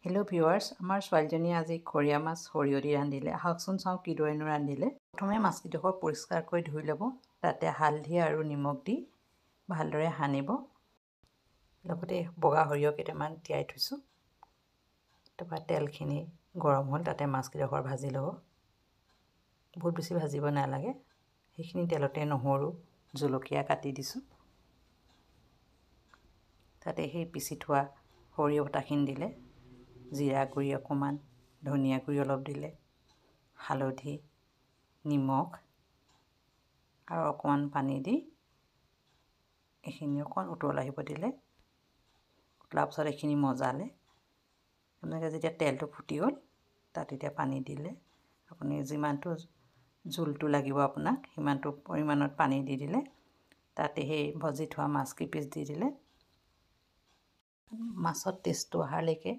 Hello' viewers, আমাৰ ছোৱালীজনীয়ে আজি খৰিয়া মাছ সৰিয়হ দি ৰান্ধিলে। আহকচোন চাওঁ কিদৰেনো ৰান্ধিলে। প্ৰথমে মাছকেইডোখৰ পৰিষ্কাৰকৈ ধুই ল'ব। তাতে হালধি আৰু নিমখ দি ভালদৰে সানিব। লগতে বগা সৰিয়হ কেইটামান তিয়াই থৈছোঁ। তাৰপৰা তেলখিনি গৰম হ'ল, তাতে মাছকেইডোখৰ ভাজি ল'ব। বহুত বেছি ভাজিব নালাগে। সেইখিনি তেলতে নহৰু, জলকীয়া কাটি দিছোঁ। তাতে সেই পিচি থোৱা সৰিয়হ বটাখিনি দিলে। জিৰা গুড়ি অকণমান, ধনিয়া গুড়ি অলপ দিলে, হালধি, নিমখ আৰু অকণমান পানী দি এইখিনি অকণমান উতল আহিব দিলে। উতলাৰ পাছত এইখিনি মজালে। আপোনালোকে যেতিয়া তেলটো ফুটি গ'ল, তাত এতিয়া পানী দিলে। আপুনি যিমানটো জোলটো লাগিব আপোনাক সিমানটো পৰিমাণত পানী দি দিলে। তাতে সেই ভাজি থোৱা মাছ কেইপিচ দি দিলে। মাছত টেষ্টটো অহালৈকে